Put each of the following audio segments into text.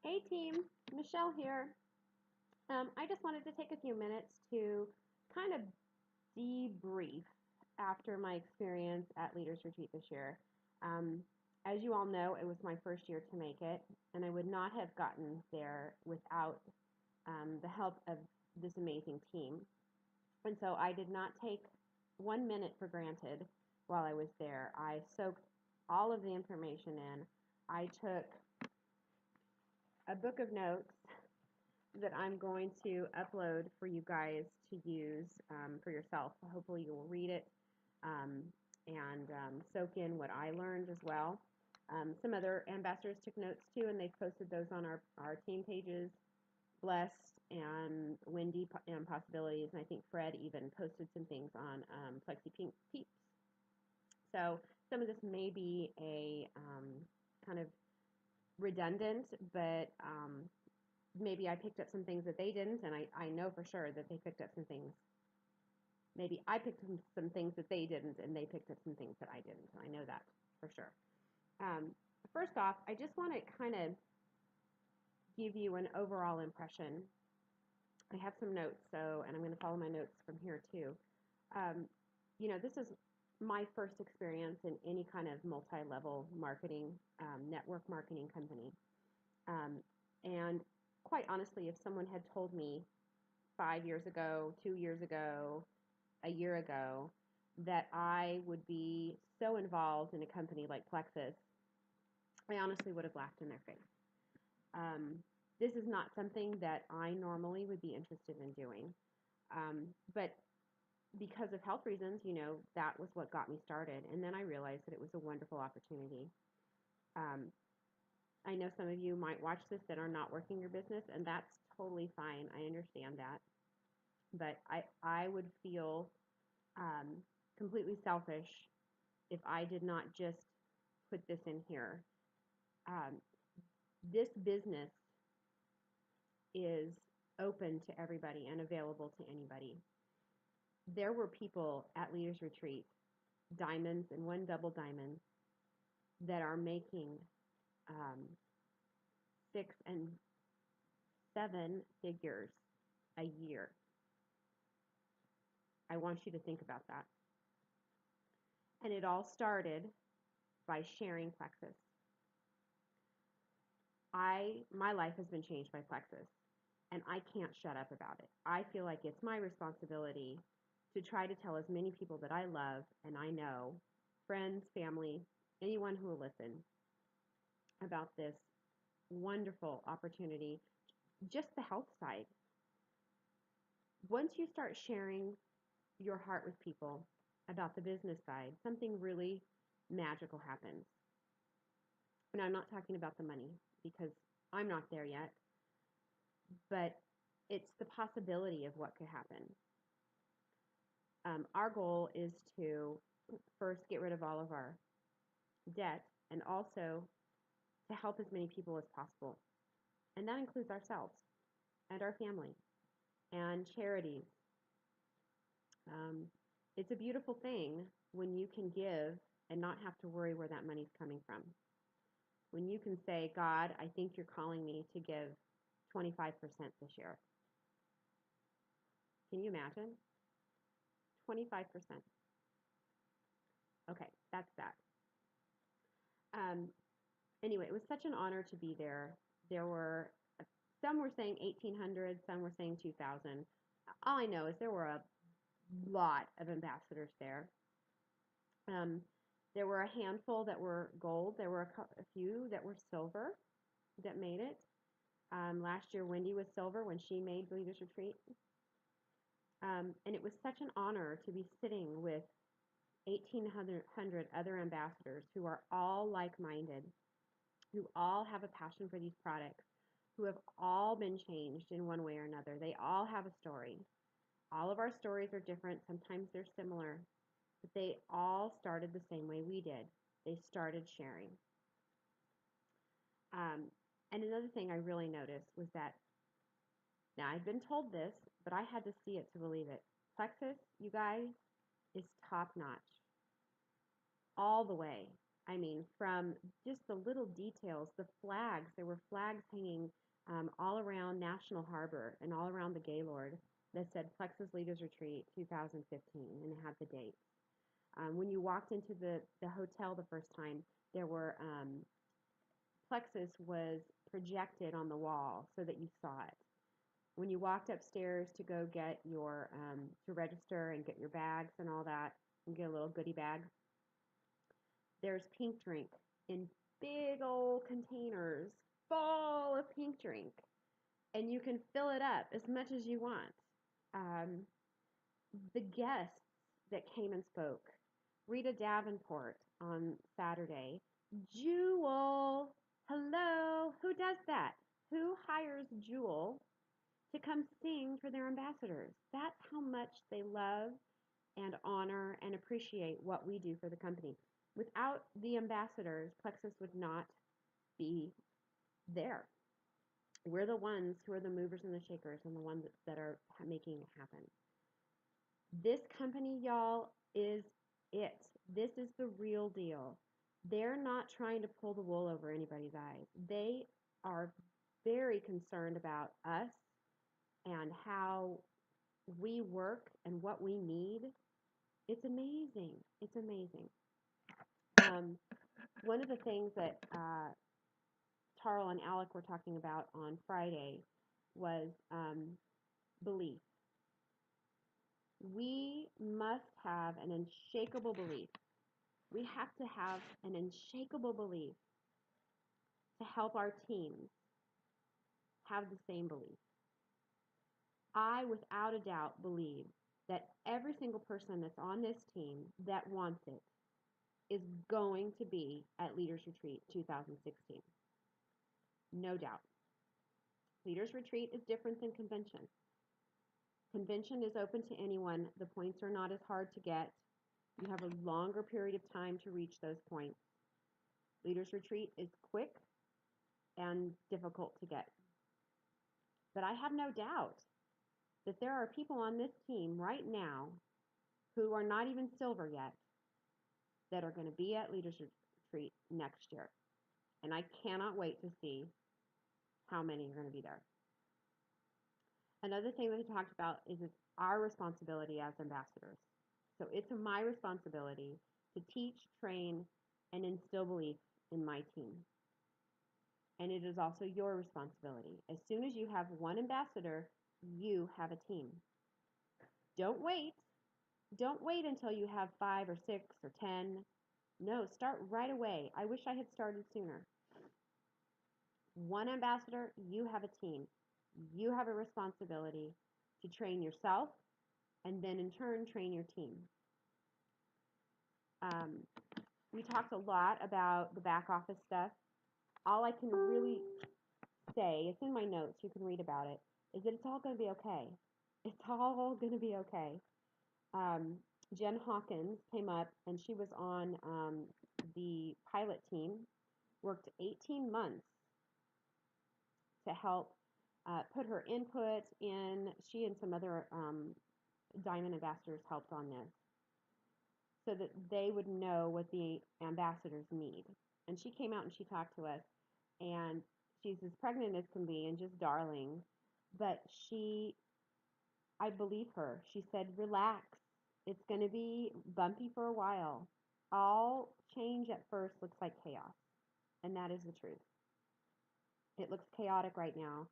Hey team, Michelle here. I just wanted to take a few minutes to kind of debrief after my experience at Leaders Retreat this year. Um, as you all know, it was my first year to make it, and I would not have gotten there without the help of this amazing team. And so I did not take 1 minute for granted while I was there. I soaked all of the information in. I took a book of notes that I'm going to upload for you guys to use for yourself. Hopefully you will read it and soak in what I learned as well. Some other ambassadors took notes too, and they've posted those on our team pages. Blessed and Wendy and Possibilities, and I think Fred even posted some things on Plexi Pink Peeps. So some of this may be a kind of redundant, but maybe I picked up some things that they didn't, and I know for sure that they picked up some things. Maybe I picked up some things that they didn't, and they picked up some things that I didn't. I know that for sure. First off, I just want to kind of give you an overall impression. I have some notes, and I'm going to follow my notes from here too. This is my first experience in any kind of multi-level marketing, network marketing company. And quite honestly, if someone had told me 5 years ago, 2 years ago, a year ago, that I would be so involved in a company like Plexus, I honestly would have laughed in their face. This is not something that I normally would be interested in doing. But because of health reasons, that was what got me started. And then I realized that it was a wonderful opportunity. I know some of you might watch this that are not working your business, and that's totally fine. I understand that. But I would feel completely selfish if I did not just put this in here. This business is open to everybody and available to anybody. There were people at Leaders Retreat, diamonds and one double diamond, that are making 6 and 7 figures a year. I want you to think about that. And it all started by sharing Plexus. My life has been changed by Plexus, and I can't shut up about it. I feel like it's my responsibility to try to tell as many people that I love and I know, friends, family, anyone who will listen, about this wonderful opportunity, just the health side. Once you start sharing your heart with people about the business side, something really magical happens. And I'm not talking about the money because I'm not there yet, but it's the possibility of what could happen. Our goal is to first get rid of all of our debt and also to help as many people as possible. And that includes ourselves and our family and charities. It's a beautiful thing when you can give and not have to worry where that money's coming from. When you can say, God, I think you're calling me to give 25% this year. Can you imagine? 25%. Okay, that's that. Anyway, it was such an honor to be there. There were, some were saying 1,800, some were saying 2,000. All I know is there were a lot of ambassadors there. There were a handful that were gold. There were a few that were silver that made it. Last year, Wendy was silver when she made Leaders Retreat. And it was such an honor to be sitting with 1,800 other ambassadors who are all like-minded, who all have a passion for these products, who have all been changed in one way or another. They all have a story. All of our stories are different. Sometimes they're similar. But they all started the same way we did. They started sharing. And another thing I really noticed was that, now I've been told this, but I had to see it to believe it. Plexus, you guys, is top notch. All the way. I mean, from just the little details, the flags, there were flags hanging all around National Harbor and all around the Gaylord that said Plexus Leaders Retreat 2015 and it had the date. When you walked into the hotel the first time, there were Plexus was projected on the wall so that you saw it. When you walked upstairs to go get your to register and get your bags and all that, and get a little goodie bag, there's pink drink in big old containers full of pink drink, and you can fill it up as much as you want. Um, the guests that came and spoke, Rita Davenport on Saturday, Jewel, hello, who does that? Who hires Jewel to come sing for their ambassadors? That's how much they love and honor and appreciate what we do for the company. Without the ambassadors, Plexus would not be there. We're the ones who are the movers and the shakers and the ones that are making it happen. This company, y'all, is it. This is the real deal. They're not trying to pull the wool over anybody's eyes. They are very concerned about us and how we work and what we need. It's amazing. It's amazing. One of the things that Tarl and Alec were talking about on Friday was belief. We must have an unshakable belief. We have to have an unshakable belief to help our teams have the same belief. I, without a doubt, believe that every single person that's on this team that wants it is going to be at Leaders Retreat 2016. No doubt. Leaders Retreat is different than convention. Convention is open to anyone. The points are not as hard to get. You have a longer period of time to reach those points. Leaders Retreat is quick and difficult to get. But I have no doubt that there are people on this team right now who are not even silver yet that are going to be at Leaders Retreat next year. And I cannot wait to see how many are going to be there. Another thing that we talked about is it's our responsibility as ambassadors. So it's my responsibility to teach, train, and instill belief in my team. And it is also your responsibility. As soon as you have one ambassador, you have a team. Don't wait. Don't wait until you have 5 or 6 or 10. No, start right away. I wish I had started sooner. One ambassador, you have a team. You have a responsibility to train yourself and then in turn train your team. We talked a lot about the back office stuff. All I can really say, it's in my notes, you can read about it, is that it's all going to be okay. It's all going to be okay. Jen Hawkins came up and she was on the pilot team, worked 18 months to help put her input in. She and some other Diamond ambassadors helped on this so that they would know what the ambassadors need. And she came out and she talked to us, and she's as pregnant as can be and just darling, but I believe her. She said, relax. It's going to be bumpy for a while. All change at first looks like chaos, and that is the truth. It looks chaotic right now,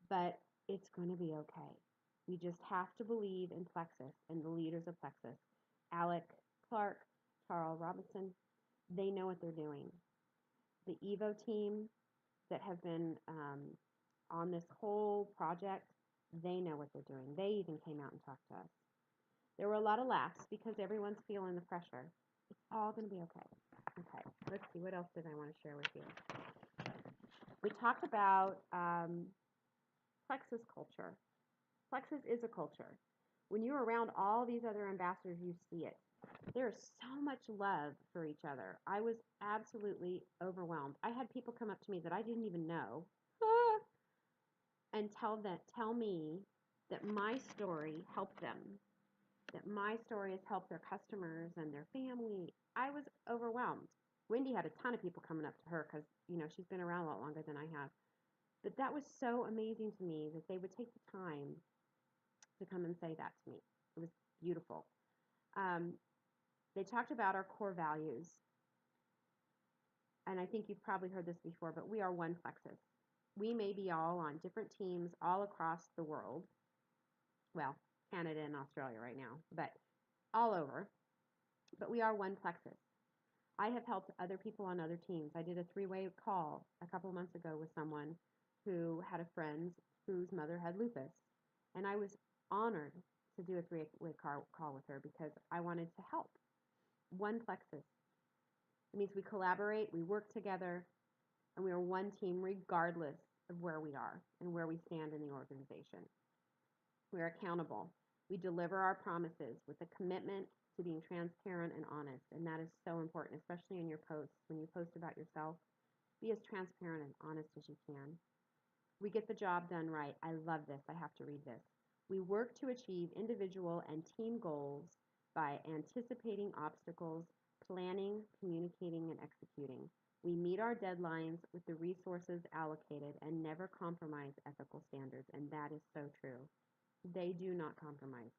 but it's going to be okay. We just have to believe in Plexus and the leaders of Plexus. Alec Clark, Charles Robinson, they know what they're doing. The Evo team that have been on this whole project, they know what they're doing. They even came out and talked to us. There were a lot of laughs because everyone's feeling the pressure. It's all going to be okay. Okay, let's see. What else did I want to share with you? We talked about Plexus culture. Plexus is a culture. When you're around all these other ambassadors, you see it. There's so much love for each other. I was absolutely overwhelmed. I had people come up to me that I didn't even know and tell me that my story helped them, that my story has helped their customers and their family. I was overwhelmed. Wendy had a ton of people coming up to her because, she's been around a lot longer than I have. But that was so amazing to me that they would take the time to come and say that to me. It was beautiful. They talked about our core values. And I think you've probably heard this before, but we are one plexus. We may be all on different teams all across the world. Well, Canada and Australia right now, but all over. But we are one plexus. I have helped other people on other teams. I did a 3-way call a couple months ago with someone who had a friend whose mother had lupus. And I was honored to do a 3-way call with her because I wanted to help. One plexus. It means we collaborate, we work together, and we are one team regardless of where we are and where we stand in the organization. We are accountable. We deliver our promises with a commitment to being transparent and honest, and that is so important, especially in your posts. When you post about yourself, be as transparent and honest as you can. We get the job done right. I love this. I have to read this. We work to achieve individual and team goals by anticipating obstacles, planning, communicating, and executing. We meet our deadlines with the resources allocated and never compromise ethical standards, and that is so true. They do not compromise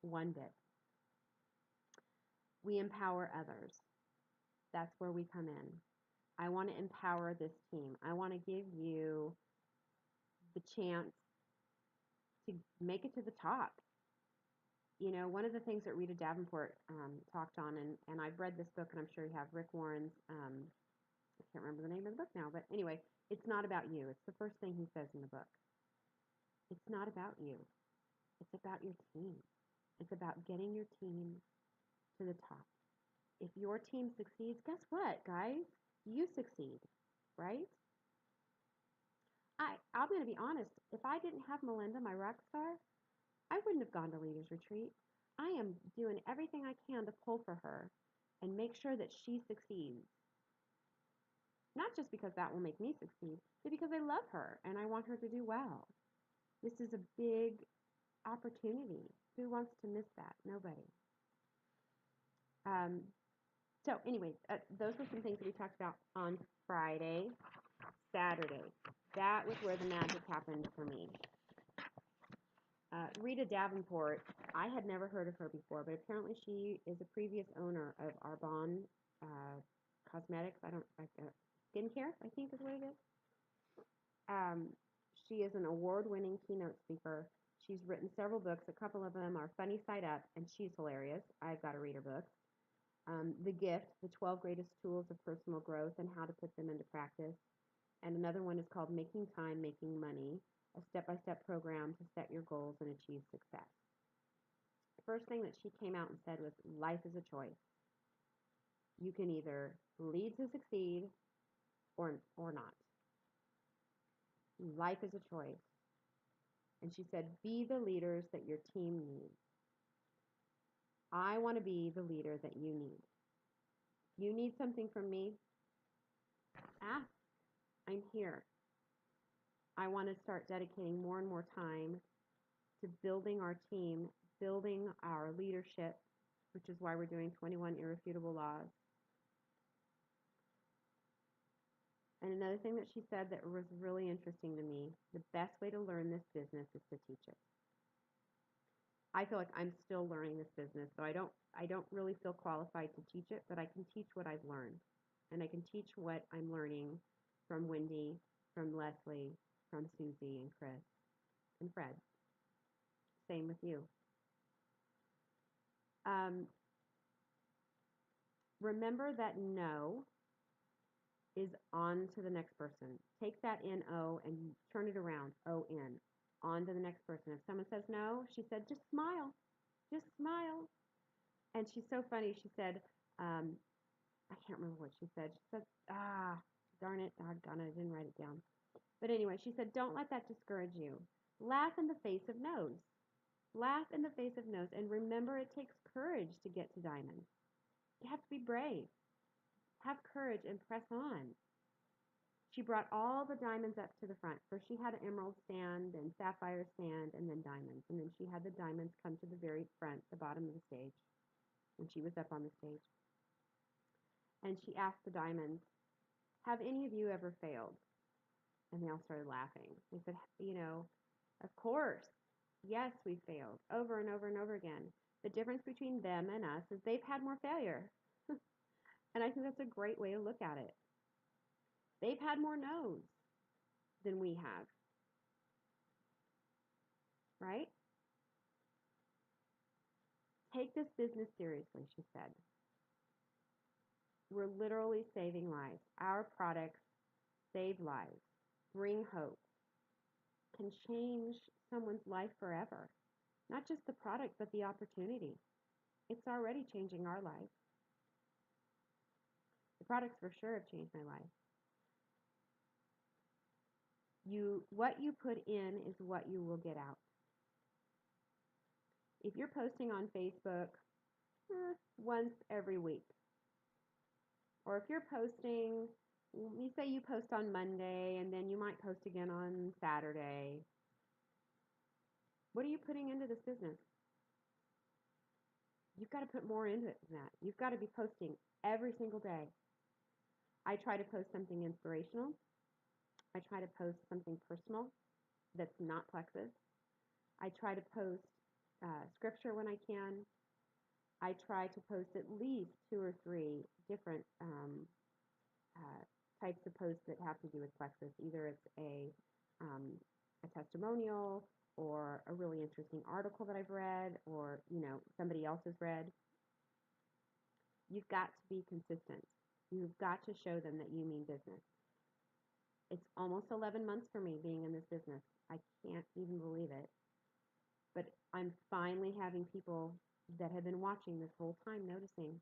one bit. We empower others. That's where we come in. I want to empower this team. I want to give you the chance to make it to the top. One of the things that Rita Davenport talked on, and I've read this book, and I'm sure you have, Rick Warren's, I can't remember the name of the book now, but anyway, it's not about you. It's the first thing he says in the book. It's not about you. It's about your team. It's about getting your team to the top. If your team succeeds, guess what, guys? You succeed, right? I'm going to be honest. If I didn't have Melinda, my rock star, I wouldn't have gone to Leaders Retreat. I am doing everything I can to pull for her and make sure that she succeeds. Not just because that will make me succeed, but because I love her and I want her to do well. This is a big opportunity. Who wants to miss that? Nobody. So anyways, those were some things that we talked about on Friday. Saturday. That was where the magic happened for me. Rita Davenport, I had never heard of her before, but apparently she is a previous owner of Arbonne Cosmetics. Skincare, I think is what it is. She is an award-winning keynote speaker. She's written several books. A couple of them are Funny Side Up, and she's hilarious. I've got to read her book. The Gift, the 12 Greatest Tools of Personal Growth and How to Put Them into Practice. And another one is called Making Time, Making Money, a step-by-step program to set your goals and achieve success. The first thing that she came out and said was, life is a choice. You can either lead to succeed or not. Life is a choice. And she said, be the leaders that your team needs. I want to be the leader that you need. If you need something from me, ask. I'm here. I want to start dedicating more and more time to building our team, building our leadership, which is why we're doing 21 irrefutable laws. And another thing that she said that was really interesting to me, the best way to learn this business is to teach it. I feel like I'm still learning this business, so I don't really feel qualified to teach it, but I can teach what I've learned. And I can teach what I'm learning from Wendy, from Leslie, from Susie and Chris and Fred. Same with you. Remember that no is on to the next person. Take that N-O and turn it around, O-N, on to the next person. If someone says no, she said, just smile. Just smile. And she's so funny. She said, I can't remember what she said. She said, darn it, I didn't write it down. But anyway, she said, don't let that discourage you. Laugh in the face of no's. Laugh in the face of no's. And remember, it takes courage to get to diamonds. You have to be brave. Have courage and press on. She brought all the diamonds up to the front. First she had an emerald stand and sapphire stand and then diamonds. And then she had the diamonds come to the very front, the bottom of the stage, when she was up on the stage. And she asked the diamonds, have any of you ever failed? And they all started laughing. They said, of course. Yes, we failed over and over and over again. The difference between them and us is they've had more failure. And I think that's a great way to look at it. They've had more no's than we have, right? Take this business seriously, she said. We're literally saving lives. Our products save lives, bring hope, can change someone's life forever. Not just the product, but the opportunity. It's already changing our life. The products for sure have changed my life. What you put in is what you will get out. If you're posting on Facebook once every week, or if you're posting, you say you post on Monday and then you might post again on Saturday, what are you putting into this business? You've got to put more into it than that. You've got to be posting every single day. I try to post something inspirational. I try to post something personal that's not Plexus. I try to post scripture when I can. I try to post at least 2 or 3 different types of posts that have to do with Plexus. Either it's a testimonial or a really interesting article that I've read or, somebody else has read. You've got to be consistent. You've got to show them that you mean business. It's almost 11 months for me being in this business. I can't even believe it. But I'm finally having people that have been watching this whole time noticing.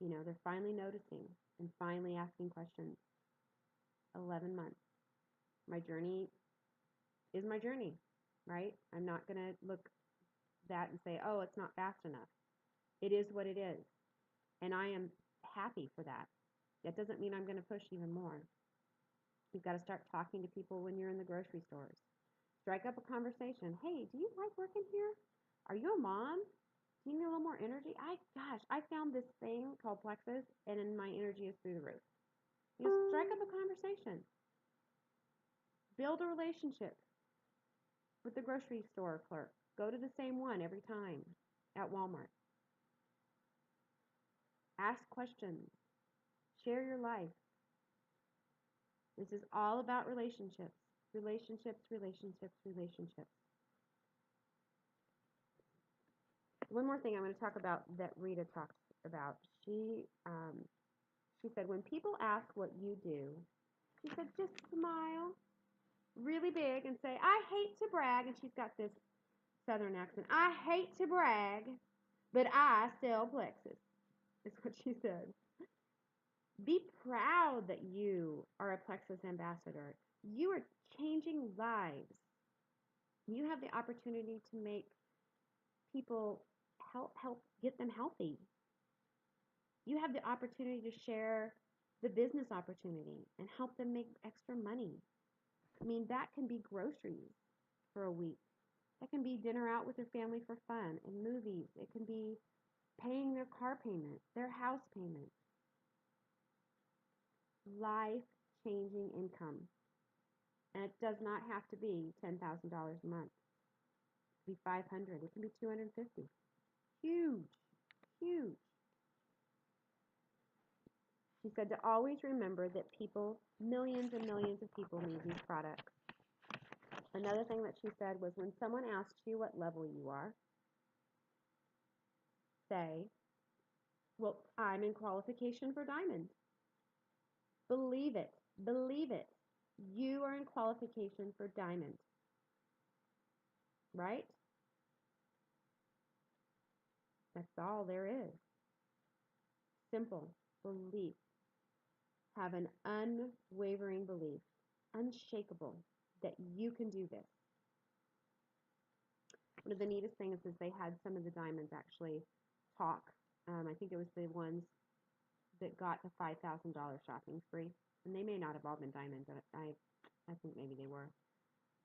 They're finally noticing and finally asking questions. 11 months. My journey is my journey, right? I'm not going to look that and say, oh, it's not fast enough. It is what it is. And I am happy for that. That doesn't mean I'm going to push even more. You've got to start talking to people when you're in the grocery stores. Strike up a conversation. Hey, do you like working here? Are you a mom? Do you need a little more energy? I found this thing called Plexus, and then my energy is through the roof. Strike up a conversation. Build a relationship with the grocery store clerk. Go to the same one every time at Walmart. Ask questions. Share your life. This is all about relationships. Relationships, relationships, relationships. One more thing I'm going to talk about that Rita talked about. She said, when people ask what you do, she said, just smile really big and say, I hate to brag. And she's got this southern accent. I hate to brag, but I sell Plexus, is what she said. Be proud that you are a Plexus ambassador. You are changing lives. You have the opportunity to make people help get them healthy. You have the opportunity to share the business opportunity and help them make extra money. I mean, that can be groceries for a week. That can be dinner out with your family for fun and movies. It can be paying their car payment, their house payment. Life-changing income. And it does not have to be $10,000 a month. It can be $500. It can be $250. Huge, huge. She said to always remember that millions and millions of people need these products. Another thing that she said was when someone asks you what level you are, say, well, I'm in qualification for diamond. Believe it. Believe it. You are in qualification for diamond. Right? That's all there is. Simple belief. Have an unwavering belief, unshakable, that you can do this. One of the neatest things is they had some of the diamonds actually talk. I think it was the ones that got the $5,000 shopping spree. And they may not have all been diamonds. I think maybe they were.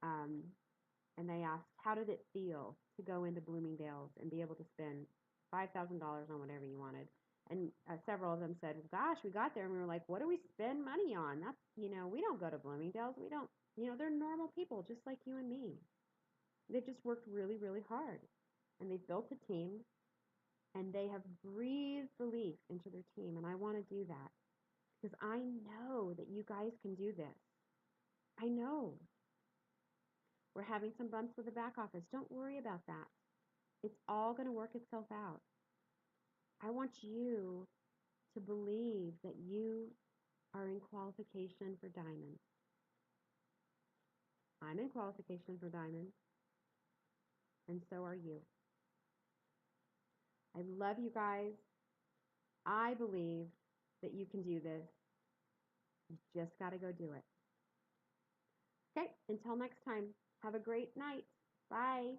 And they asked, how did it feel to go into Bloomingdale's and be able to spend $5,000 on whatever you wanted And several of them said, gosh, we got there and we were like, what do we spend money on? That's, we don't go to Bloomingdale's. We don't, they're normal people just like you and me. They've just worked really, really hard. And they've built a team and they have breathed belief into their team. And I want to do that because I know that you guys can do this. I know. We're having some bumps with the back office. Don't worry about that. It's all going to work itself out. I want you to believe that you are in qualification for diamond. I'm in qualification for diamond, and so are you. I love you guys. I believe that you can do this. You just got to go do it. Okay, until next time, have a great night. Bye.